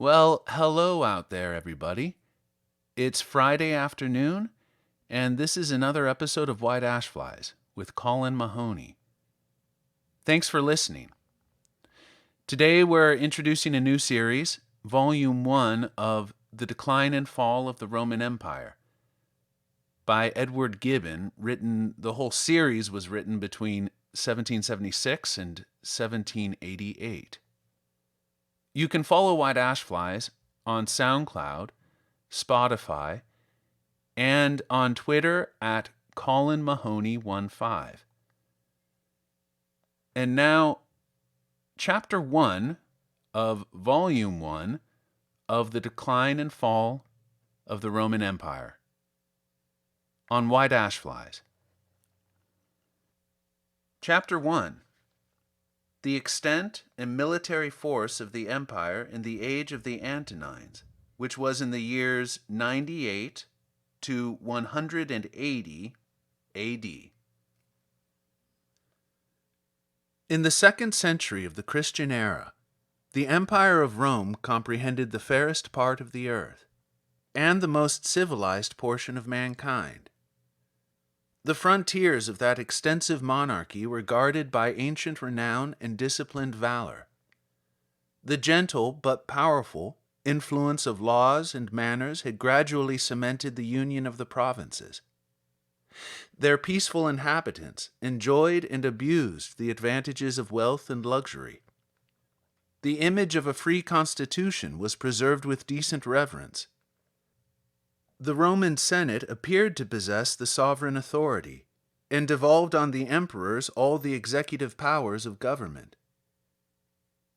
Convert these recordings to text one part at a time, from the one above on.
Well, hello out there, everybody. It's Friday afternoon, and this is another episode of White Ash Flies with Colin Mahoney. Thanks for listening. Today we're introducing a new series, Volume 1 of The Decline and Fall of the Roman Empire by Edward Gibbon. The whole series was written between 1776 and 1788. You can follow White Ash Flies on SoundCloud, Spotify, and on Twitter at Colin Mahoney15. And now, Chapter 1 of Volume 1 of The Decline and Fall of the Roman Empire on White Ash Flies. Chapter 1. The extent and military force of the empire in the age of the Antonines, which was in the years 98 to 180 A.D. In the 2nd century of the Christian era, the Empire of Rome comprehended the fairest part of the earth, and the most civilized portion of mankind. The frontiers of that extensive monarchy were guarded by ancient renown and disciplined valor. The gentle but powerful influence of laws and manners had gradually cemented the union of the provinces. Their peaceful inhabitants enjoyed and abused the advantages of wealth and luxury. The image of a free constitution was preserved with decent reverence. The Roman Senate appeared to possess the sovereign authority, and devolved on the emperors all the executive powers of government.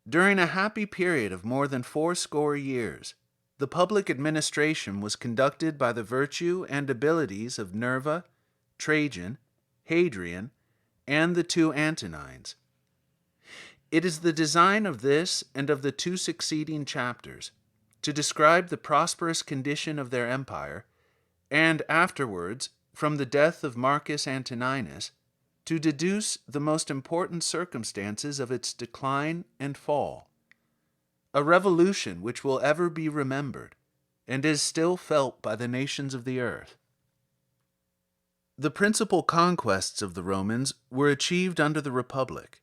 During a happy period of more than 80 years, the public administration was conducted by the virtue and abilities of Nerva, Trajan, Hadrian, and the 2 Antonines. It is the design of this and of the 2 succeeding chapters to describe the prosperous condition of their empire, and afterwards, from the death of Marcus Antoninus, to deduce the most important circumstances of its decline and fall, a revolution which will ever be remembered, and is still felt by the nations of the earth. The principal conquests of the Romans were achieved under the Republic,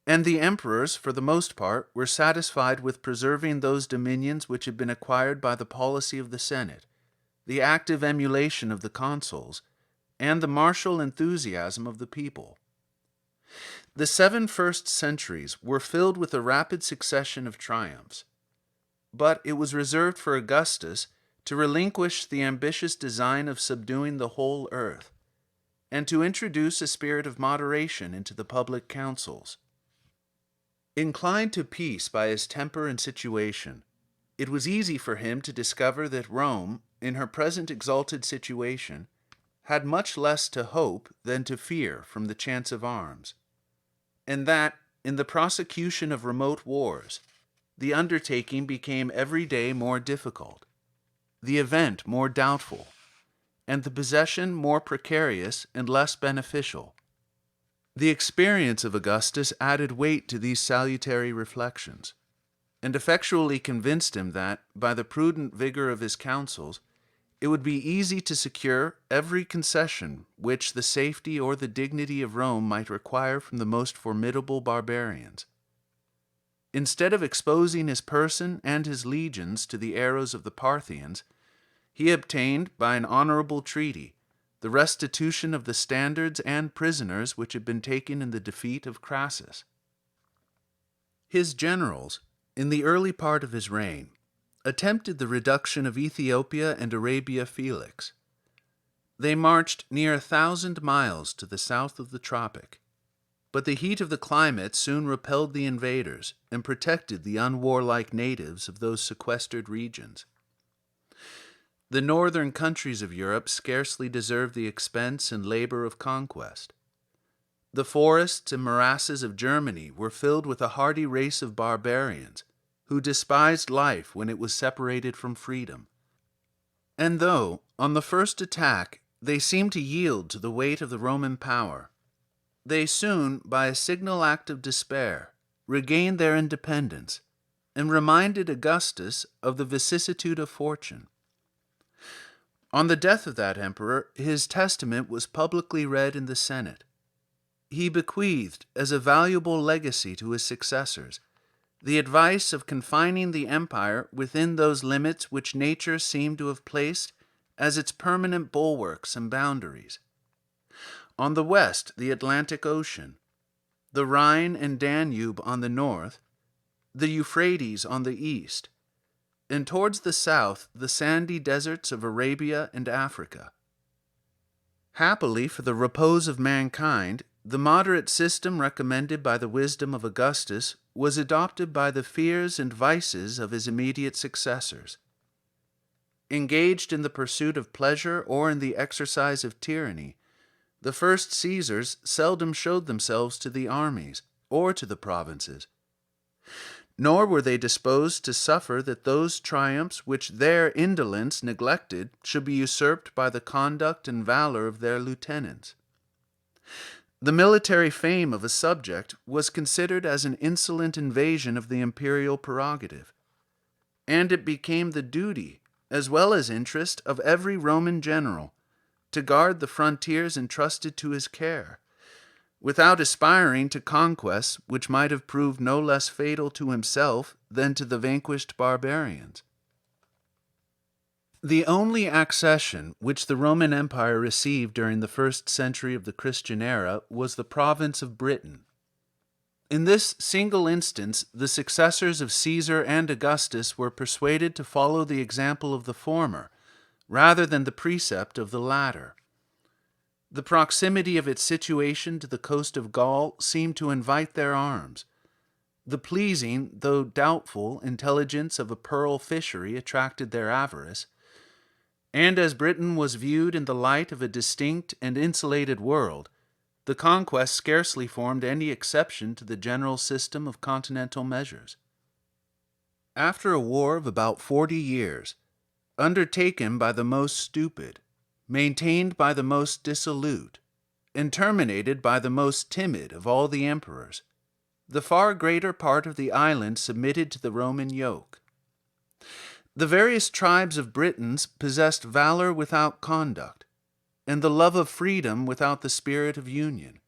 and the emperors, for the most part, were satisfied with preserving those dominions which had been acquired by the policy of the Senate, the active emulation of the consuls, and the martial enthusiasm of the people. The 7 first centuries were filled with a rapid succession of triumphs, but it was reserved for Augustus to relinquish the ambitious design of subduing the whole earth, and to introduce a spirit of moderation into the public councils. Inclined to peace by his temper and situation, it was easy for him to discover that Rome, in her present exalted situation, had much less to hope than to fear from the chance of arms, and that, in the prosecution of remote wars, the undertaking became every day more difficult, the event more doubtful, and the possession more precarious and less beneficial. The experience of Augustus added weight to these salutary reflections, and effectually convinced him that, by the prudent vigor of his counsels, it would be easy to secure every concession which the safety or the dignity of Rome might require from the most formidable barbarians. Instead of exposing his person and his legions to the arrows of the Parthians, he obtained, by an honorable treaty, the restitution of the standards and prisoners which had been taken in the defeat of Crassus. His generals, in the early part of his reign, attempted the reduction of Ethiopia and Arabia Felix. They marched near 1,000 miles to the south of the tropic, but the heat of the climate soon repelled the invaders and protected the unwarlike natives of those sequestered regions. The northern countries of Europe scarcely deserved the expense and labor of conquest. The forests and morasses of Germany were filled with a hardy race of barbarians who despised life when it was separated from freedom. And though, on the first attack, they seemed to yield to the weight of the Roman power, they soon, by a signal act of despair, regained their independence, and reminded Augustus of the vicissitude of fortune. On the death of that emperor, his testament was publicly read in the Senate. He bequeathed, as a valuable legacy to his successors, the advice of confining the empire within those limits which nature seemed to have placed as its permanent bulwarks and boundaries. On the west, the Atlantic Ocean, the Rhine and Danube on the north, the Euphrates on the east, and towards the south the sandy deserts of Arabia and Africa. Happily for the repose of mankind, the moderate system recommended by the wisdom of Augustus was adopted by the fears and vices of his immediate successors. Engaged in the pursuit of pleasure or in the exercise of tyranny, the first Caesars seldom showed themselves to the armies or to the provinces. Nor were they disposed to suffer that those triumphs which their indolence neglected should be usurped by the conduct and valor of their lieutenants. The military fame of a subject was considered as an insolent invasion of the imperial prerogative, and it became the duty, as well as interest, of every Roman general to guard the frontiers entrusted to his care, without aspiring to conquests which might have proved no less fatal to himself than to the vanquished barbarians. The only accession which the Roman Empire received during the first century of the Christian era was the province of Britain. In this single instance, the successors of Caesar and Augustus were persuaded to follow the example of the former, rather than the precept of the latter. The proximity of its situation to the coast of Gaul seemed to invite their arms. The pleasing, though doubtful, intelligence of a pearl fishery attracted their avarice, and as Britain was viewed in the light of a distinct and insulated world, the conquest scarcely formed any exception to the general system of continental measures. After a war of about 40 years, undertaken by the most stupid, maintained by the most dissolute, and terminated by the most timid of all the emperors, the far greater part of the island submitted to the Roman yoke. The various tribes of Britons possessed valor without conduct, and the love of freedom without the spirit of union.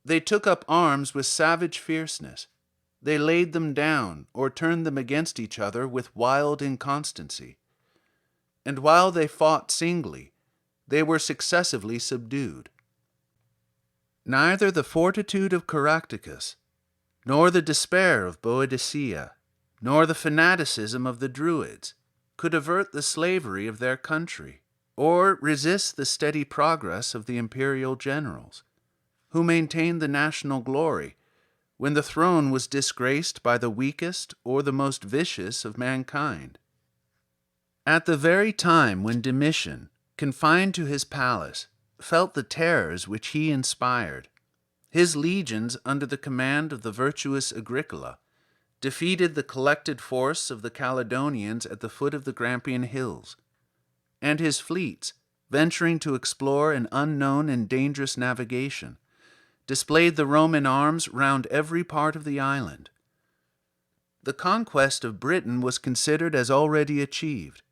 They took up arms with savage fierceness. They laid them down or turned them against each other with wild inconstancy. And while they fought singly, they were successively subdued. Neither the fortitude of Caractacus, nor the despair of Boadicea, nor the fanaticism of the Druids could avert the slavery of their country, or resist the steady progress of the imperial generals, who maintained the national glory when the throne was disgraced by the weakest or the most vicious of mankind. At the very time when Domitian, confined to his palace, felt the terrors which he inspired, his legions, under the command of the virtuous Agricola, defeated the collected force of the Caledonians at the foot of the Grampian hills, and his fleets, venturing to explore an unknown and dangerous navigation, displayed the Roman arms round every part of the island. The conquest of Britain was considered as already achieved,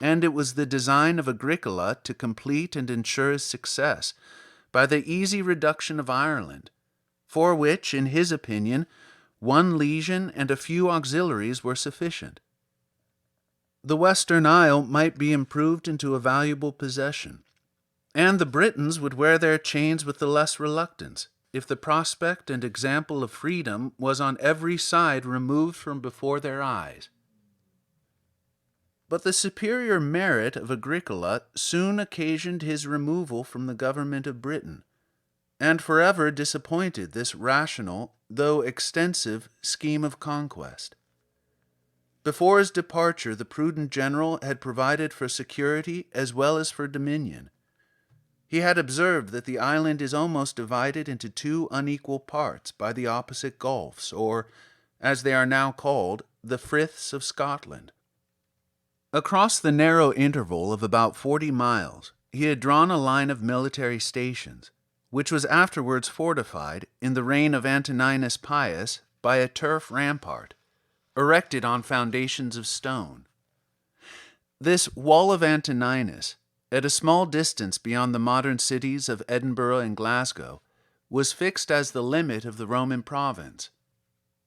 and it was the design of Agricola to complete and ensure his success by the easy reduction of Ireland, for which, in his opinion, 1 legion and a few auxiliaries were sufficient. The Western Isle might be improved into a valuable possession, and the Britons would wear their chains with the less reluctance, if the prospect and example of freedom was on every side removed from before their eyes. But the superior merit of Agricola soon occasioned his removal from the government of Britain, and forever disappointed this rational, though extensive, scheme of conquest. Before his departure, the prudent general had provided for security as well as for dominion. He had observed that the island is almost divided into 2 unequal parts by the opposite gulfs, or, as they are now called, the friths of Scotland. Across the narrow interval of about 40 miles, he had drawn a line of military stations, which was afterwards fortified, in the reign of Antoninus Pius, by a turf rampart, erected on foundations of stone. This wall of Antonines, at a small distance beyond the modern cities of Edinburgh and Glasgow, was fixed as the limit of the Roman province.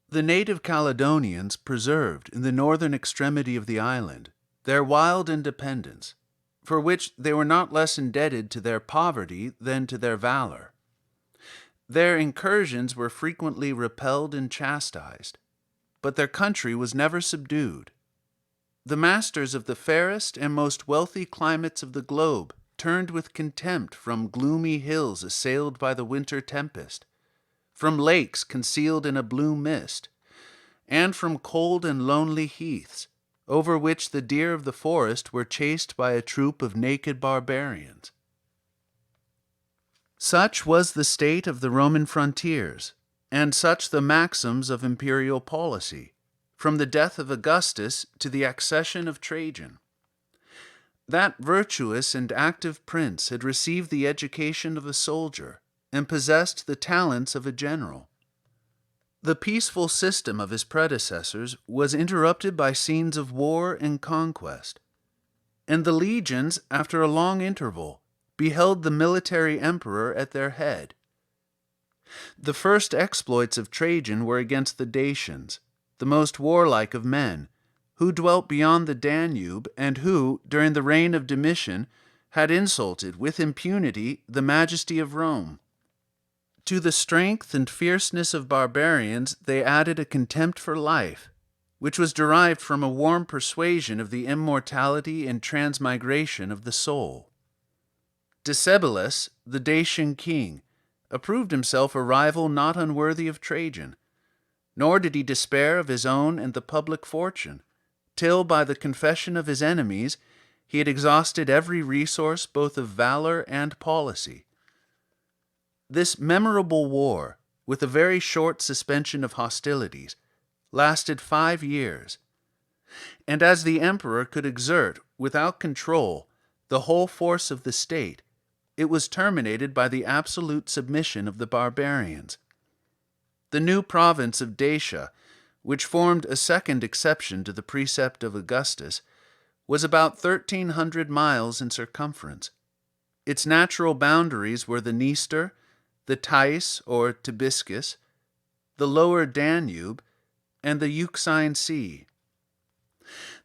The native Caledonians preserved, in the northern extremity of the island, their wild independence, for which they were not less indebted to their poverty than to their valor. Their incursions were frequently repelled and chastised, but their country was never subdued. The masters of the fairest and most wealthy climates of the globe turned with contempt from gloomy hills assailed by the winter tempest, from lakes concealed in a blue mist, and from cold and lonely heaths, over which the deer of the forest were chased by a troop of naked barbarians. Such was the state of the Roman frontiers, and such the maxims of imperial policy, from the death of Augustus to the accession of Trajan. That virtuous and active prince had received the education of a soldier and possessed the talents of a general. The peaceful system of his predecessors was interrupted by scenes of war and conquest, and the legions, after a long interval, beheld the military emperor at their head. The first exploits of Trajan were against the Dacians, the most warlike of men, who dwelt beyond the Danube and who, during the reign of Domitian, had insulted with impunity the majesty of Rome. To the strength and fierceness of barbarians they added a contempt for life, which was derived from a warm persuasion of the immortality and transmigration of the soul. Decebalus, the Dacian king, approved himself a rival not unworthy of Trajan, nor did he despair of his own and the public fortune, till by the confession of his enemies he had exhausted every resource both of valor and policy. This memorable war, with a very short suspension of hostilities, lasted 5 years, and as the emperor could exert, without control, the whole force of the state, it was terminated by the absolute submission of the barbarians. The new province of Daesha, which formed a second exception to the precept of Augustus, was about 1,300 miles in circumference. Its natural boundaries were the Dniester, the Theiss or Tibiscus, the lower Danube, and the Euxine Sea.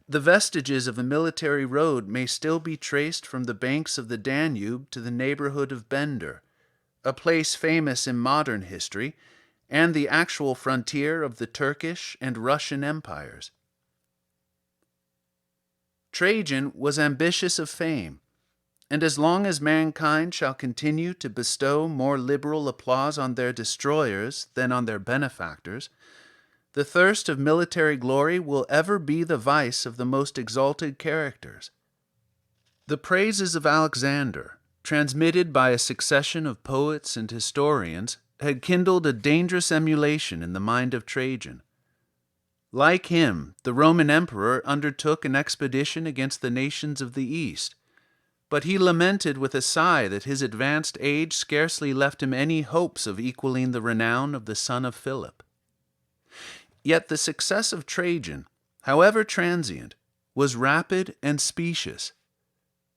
The vestiges of a military road may still be traced from the banks of the Danube to the neighborhood of Bender, a place famous in modern history, and the actual frontier of the Turkish and Russian empires. Trajan was ambitious of fame, and as long as mankind shall continue to bestow more liberal applause on their destroyers than on their benefactors, the thirst of military glory will ever be the vice of the most exalted characters. The praises of Alexander, transmitted by a succession of poets and historians, had kindled a dangerous emulation in the mind of Trajan. Like him, the Roman emperor undertook an expedition against the nations of the East, but he lamented with a sigh that his advanced age scarcely left him any hopes of equaling the renown of the son of Philip. Yet the success of Trajan, however transient, was rapid and specious.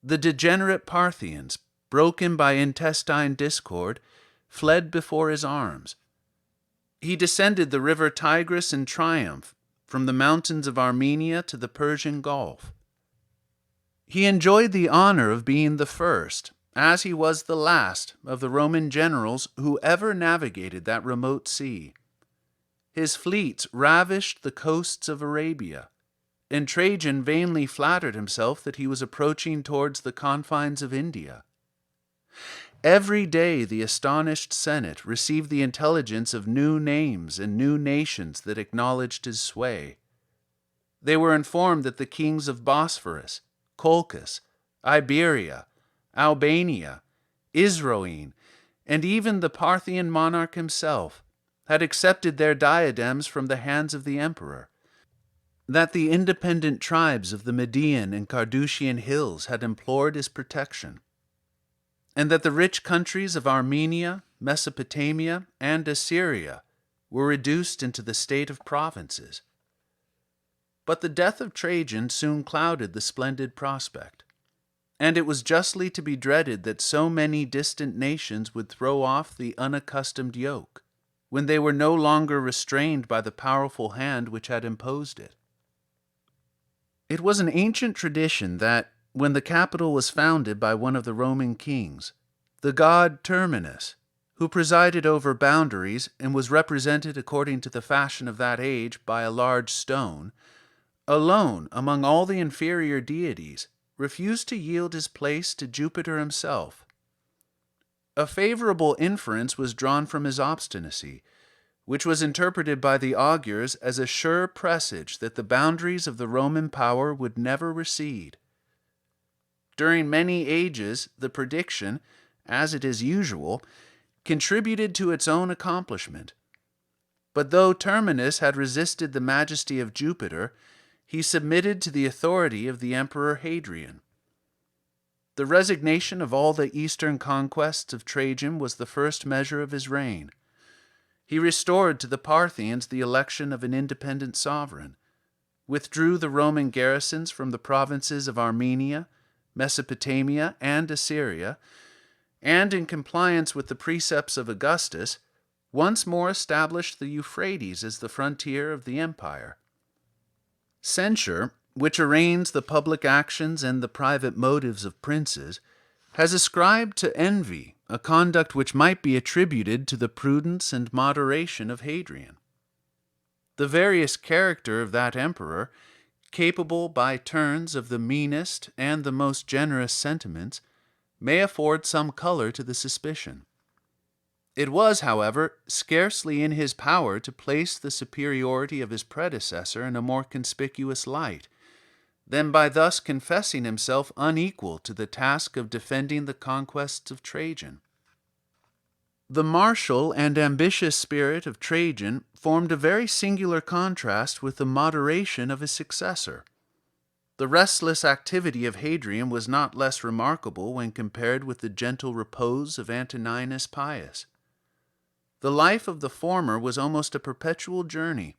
The degenerate Parthians, broken by intestine discord, fled before his arms. He descended the river Tigris in triumph, from the mountains of Armenia to the Persian Gulf. He enjoyed the honor of being the first, as he was the last, of the Roman generals who ever navigated that remote sea. His fleets ravished the coasts of Arabia, and Trajan vainly flattered himself that he was approaching towards the confines of India. Every day the astonished Senate received the intelligence of new names and new nations that acknowledged his sway. They were informed that the kings of Bosphorus, Colchis, Iberia, Albania, Isroene, and even the Parthian monarch himself had accepted their diadems from the hands of the emperor, that the independent tribes of the Median and Carduchian hills had implored his protection, and that the rich countries of Armenia, Mesopotamia, and Assyria were reduced into the state of provinces. But the death of Trajan soon clouded the splendid prospect, and it was justly to be dreaded that so many distant nations would throw off the unaccustomed yoke, when they were no longer restrained by the powerful hand which had imposed it. It was an ancient tradition that, when the capital was founded by one of the Roman kings, the god Terminus, who presided over boundaries and was represented according to the fashion of that age by a large stone, alone among all the inferior deities, refused to yield his place to Jupiter himself. A favorable inference was drawn from his obstinacy, which was interpreted by the augurs as a sure presage that the boundaries of the Roman power would never recede. During many ages, the prediction, as it is usual, contributed to its own accomplishment. But though Terminus had resisted the majesty of Jupiter, he submitted to the authority of the Emperor Hadrian. The resignation of all the eastern conquests of Trajum was the first measure of his reign. He restored to the Parthians the election of an independent sovereign, withdrew the Roman garrisons from the provinces of Armenia, Mesopotamia, and Assyria, and, in compliance with the precepts of Augustus, once more established the Euphrates as the frontier of the empire. Censure, which arraigns the public actions and the private motives of princes, has ascribed to envy a conduct which might be attributed to the prudence and moderation of Hadrian. The various character of that emperor, capable by turns of the meanest and the most generous sentiments, may afford some color to the suspicion. It was, however, scarcely in his power to place the superiority of his predecessor in a more conspicuous light, than by thus confessing himself unequal to the task of defending the conquests of Trajan. The martial and ambitious spirit of Trajan formed a very singular contrast with the moderation of his successor. The restless activity of Hadrian was not less remarkable when compared with the gentle repose of Antoninus Pius. The life of the former was almost a perpetual journey,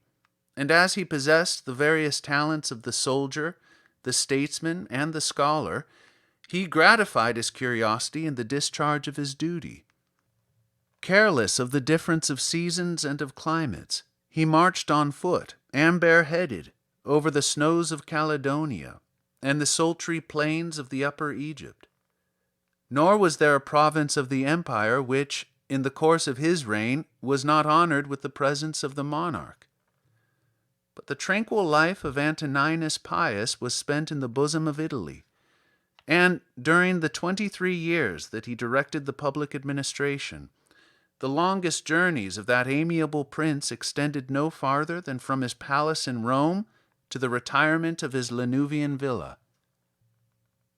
and as he possessed the various talents of the soldier, the statesman, and the scholar, he gratified his curiosity in the discharge of his duty. Careless of the difference of seasons and of climates, he marched on foot and bareheaded over the snows of Caledonia and the sultry plains of the Upper Egypt. Nor was there a province of the empire which, in the course of his reign, was not honored with the presence of the monarch. But the tranquil life of Antoninus Pius was spent in the bosom of Italy, and during the 23 years that he directed the public administration, the longest journeys of that amiable prince extended no farther than from his palace in Rome to the retirement of his Lanuvian villa.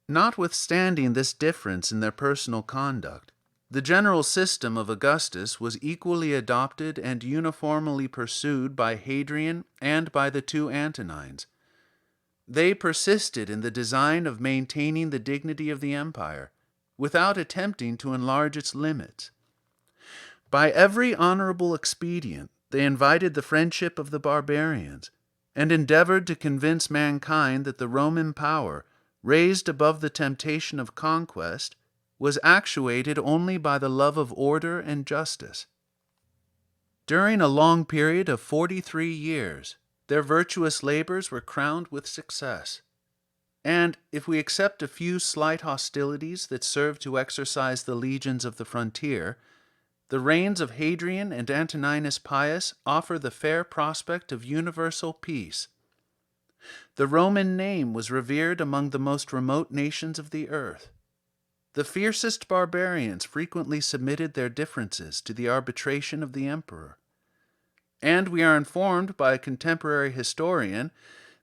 Notwithstanding this difference in their personal conduct, the general system of Augustus was equally adopted and uniformly pursued by Hadrian and by the two Antonines. They persisted in the design of maintaining the dignity of the empire, without attempting to enlarge its limits. By every honorable expedient, they invited the friendship of the barbarians, and endeavored to convince mankind that the Roman power, raised above the temptation of conquest, was actuated only by the love of order and justice. During a long period of 43 years, their virtuous labors were crowned with success. And if we except a few slight hostilities that served to exercise the legions of the frontier, the reigns of Hadrian and Antoninus Pius offer the fair prospect of universal peace. The Roman name was revered among the most remote nations of the earth. The fiercest barbarians frequently submitted their differences to the arbitration of the emperor. And we are informed by a contemporary historian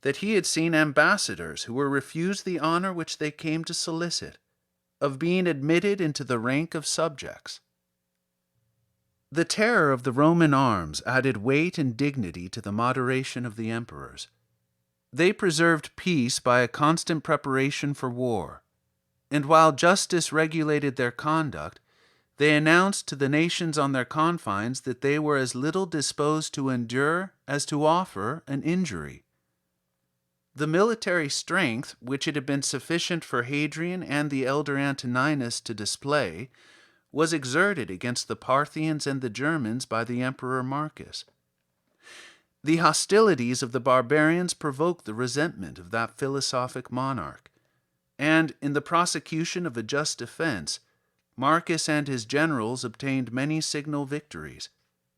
that he had seen ambassadors who were refused the honor which they came to solicit, of being admitted into the rank of subjects. The terror of the Roman arms added weight and dignity to the moderation of the emperors. They preserved peace by a constant preparation for war, and while justice regulated their conduct, they announced to the nations on their confines that they were as little disposed to endure as to offer an injury. The military strength which it had been sufficient for Hadrian and the elder Antoninus to display was exerted against the Parthians and the Germans by the Emperor Marcus. The hostilities of the barbarians provoked the resentment of that philosophic monarch, and in the prosecution of a just defense, Marcus and his generals obtained many signal victories,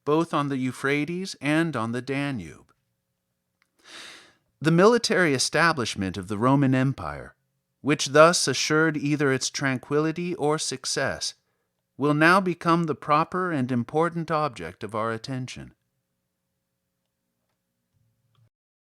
both on the Euphrates and on the Danube. The military establishment of the Roman Empire, which thus assured either its tranquility or success, will now become the proper and important object of our attention.